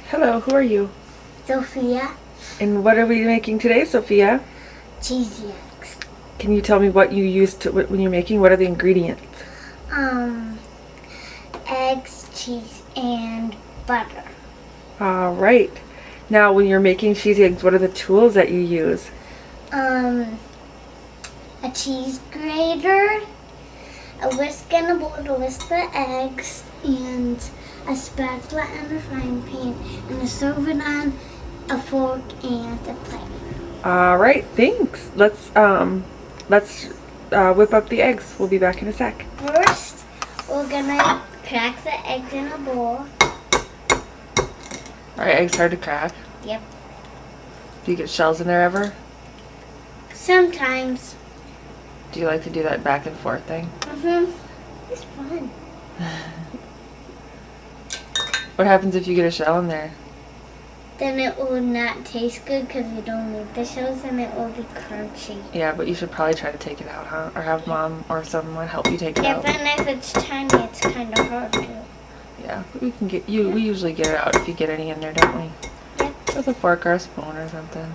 Hello, who are you? Sophia. And what are we making today, Sophia? Cheesy eggs. Can you tell me what you use when you're making? What are the ingredients? Eggs, cheese, and butter. All right. Now, when you're making cheesy eggs, what are the tools that you use? A cheese grater, a whisk and a bowl to whisk the eggs, and a spatula and a frying pan, and a serving on a fork and a plate. All right, thanks. Let's whip up the eggs. We'll be back in a sec. First, we're gonna crack the eggs in a bowl. Are eggs hard to crack? Yep. Do you get shells in there ever? Sometimes. Do you like to do that back and forth thing? It's fun. What happens if you get a shell in there? Then it will not taste good because you don't need the shells, and it will be crunchy. Yeah, but you should probably try to take it out, huh? Or have mom or someone help you take it out. Yeah, but if it's tiny, it's kind of hard to. Yeah, we can get you. We usually get it out if you get any in there, don't we? Yep. With a fork or a spoon or something.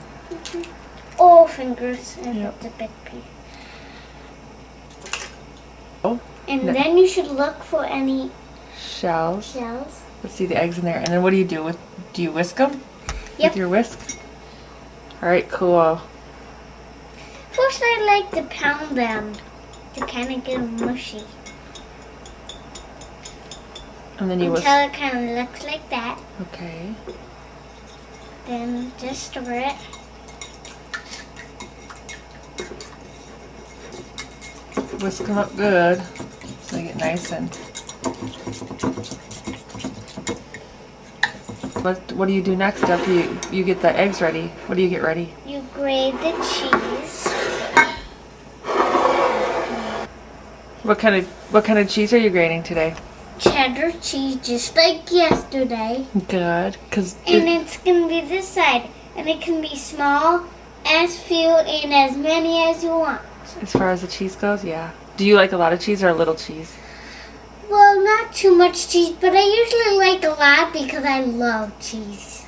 Or fingers if Yep. it's a big piece. Oh. And No. then you should look for any Shells. shells. Let's see the eggs in there. And then what do you do with? Do you whisk them? Yep. With your whisk. All right, cool. First, I like to pound them to kind of get them mushy. And then you whisk. Until it kind of looks like that. Okay. Then just stir it. Whisk them up good so they get nice and. What do you do next after you get the eggs ready? What do you get ready? You grate the cheese. What kind of cheese are you grating today? Cheddar cheese, just like yesterday. Good, cause And it's going to be this side. And it can be small, as few, and as many as you want. as far as the cheese goes, yeah. Do you like a lot of cheese or a little cheese? Well, not too much cheese, but I usually like a lot because I love cheese.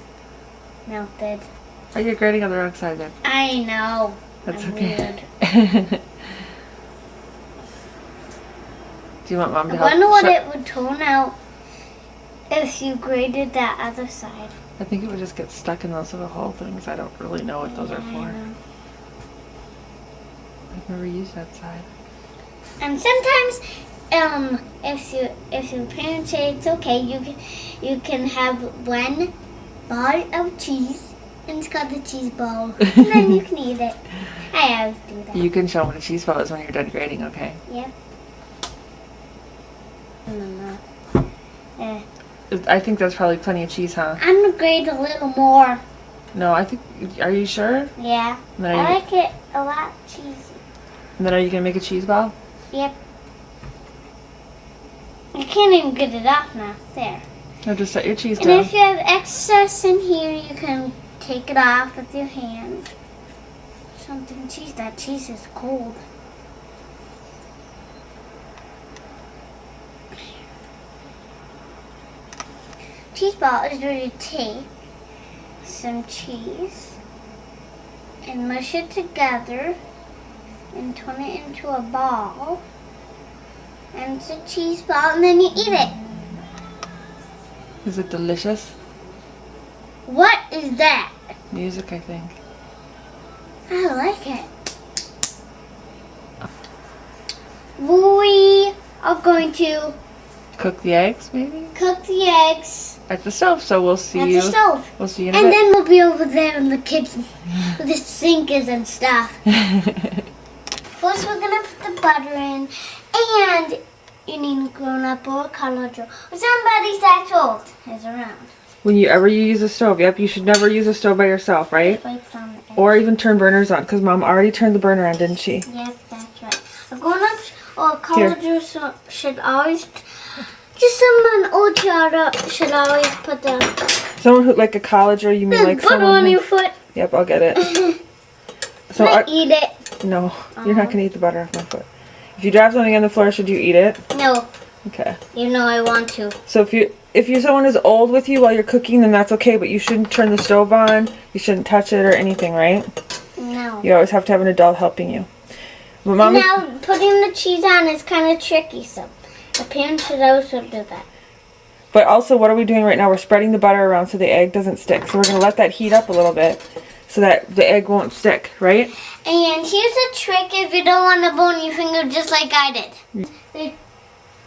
Melted. Oh, you're grating on the wrong side then. I know. That's I'm okay. weird. Do you want mom to I help? wonder what it would turn out if you grated that other side. I think it would just get stuck in those little hole things. I don't really know what those are for. know. I've never used that side. And sometimes, if your parents say it's okay, you can have one bar of cheese, and it's called the cheese ball, and then you can eat it. I always do that. You can show them what a cheese ball is when you're done grating, okay? Yep. I think that's probably plenty of cheese, huh? I'm gonna grate a little more. No, I think. Are you sure? Yeah. And then I are you, like it a lot cheesy. and then are you gonna make a cheese ball? Yep. You can't even get it off now. There. No, just set your cheese And down. if you have excess in here, you can take it off with your hand. Something cheese. That cheese is cold. Cheese ball is where you take some cheese and mush it together and turn it into a ball. And it's a cheese ball, and then you eat it. Is it delicious? What is that? Music, I think. I like it. We are going to Cook the eggs, maybe? cook the eggs At the stove, so we'll see at you. the stove. We'll see you in a And bit. then we'll be over there in the kitchen with the sink is and stuff. First we're going to put the butter in, and you need a grown-up or a college or somebody that's old is around. When you use a stove, yep, you should never use a stove by yourself, right? Wipes on the edge. Or even turn burners on, because Mom already turned the burner on, didn't she? Yep, that's right. A grown-up or a college should always, just someone old should always put the Someone who, like a collager, you mean like butter someone on who... your foot. Yep, I'll get it. So Can I eat it? No, you're not going to eat the butter off my foot. If you drop something on the floor, should you eat it? No, Okay. you know I want to. So if you if you're someone who's old with you while you're cooking, then that's okay, but you shouldn't turn the stove on. You shouldn't touch it or anything, right? No. You always have to have an adult helping you. But Mom, now, putting the cheese on is kind of tricky, so the parents should also do that. but also, what are we doing right now? We're spreading the butter around so the egg doesn't stick. So we're going to let that heat up a little bit so that the egg won't stick, right? And here's a trick if you don't want to burn your finger just like I did. The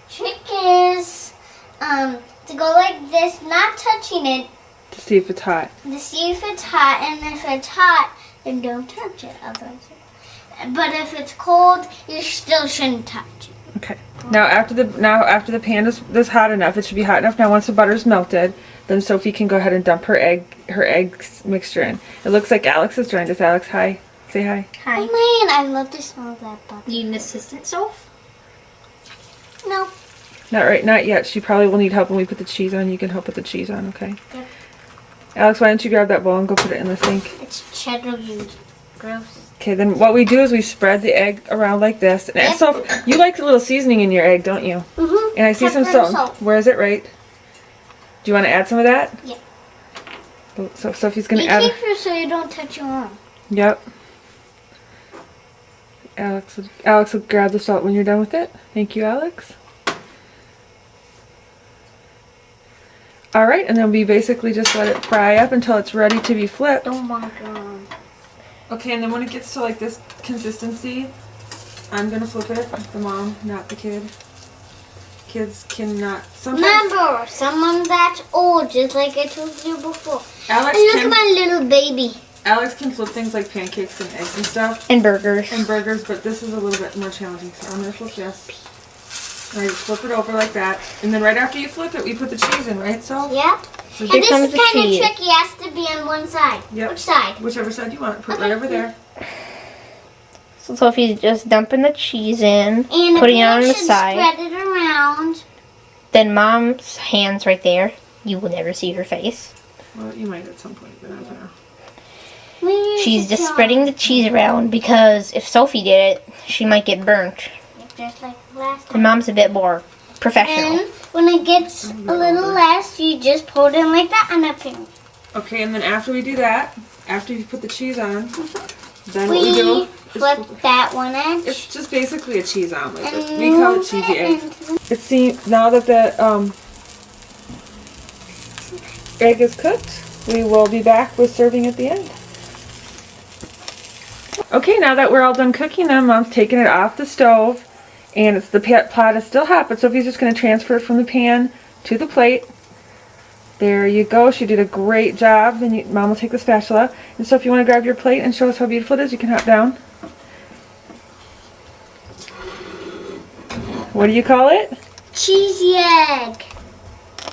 trick is to go like this, not touching it, To see if it's hot. to see if it's hot, and if it's hot, then don't touch it. Otherwise, but if it's cold, you still shouldn't touch it. Okay. Now after the pan is hot enough, it should be hot enough. Now once the butter's melted, then Sophie can go ahead and dump her egg mixture in. It looks like Alex has joined us. Alex, hi. Say hi. Hi. Oh man, I love the smell of that butter. Need an assistant, Soph? No. Not yet. She probably will need help when we put the cheese on. You can help put the cheese on, okay? Yep. Alex, why don't you grab that bowl and go put it in the sink? It's cheddar huge. Gross. Okay, then what we do is we spread the egg around like this. And Yep. so you like a little seasoning in your egg, don't you? Mhm. And I see some Pepper and salt. Where is it, right? Do you want to add some of that? Yeah. So Sophie's going Be to add... careful so you don't touch your arm. Yep. Alex will grab the salt when you're done with it. Thank you, Alex. Alright, and then we basically just let it fry up until it's ready to be flipped. Don't bonk your arm. Okay, and then when it gets to like this consistency, I'm gonna flip it. The mom, not the kid. Kids cannot. Sometimes Remember, someone that's old, just like I told you before. Alex And look can at my little baby. Alex can flip things like pancakes and eggs and stuff And burgers. and burgers, but this is a little bit more challenging. So I'm gonna flip this. And I just flip it over like that, and then right after you flip it, we put the cheese in, right? So Yep. So And here this comes is the kind of cheese. tricky. It has to be on one side. Yep. Which side? whichever side you want, put it Okay. right over there. So Sophie's just dumping the cheese in, And putting it on the should side. spread it around. Then Mom's hand's right there. You will never see her face. Well, you might at some point, but I don't know. She's just spreading the cheese around because if Sophie did it, she might get burnt. Just like last And time. Mom's a bit more professional. And when it gets a little less, you just pour it in like that on a pan. Okay, and then after we do that, after you put the cheese on, then what we do We is flip that one edge. it's just basically a cheese omelet. But And we call it move cheesy egg. into Now that the egg is cooked, we will be back with serving at the end. Okay, now that we're all done cooking them, Mom's taking it off the stove, and the pot is still hot, but Sophie's just going to transfer it from the pan to the plate. There you go. She did a great job. Then Mom will take the spatula. And so if you want to grab your plate and show us how beautiful it is, you can hop down. What do you call it? cheesy egg.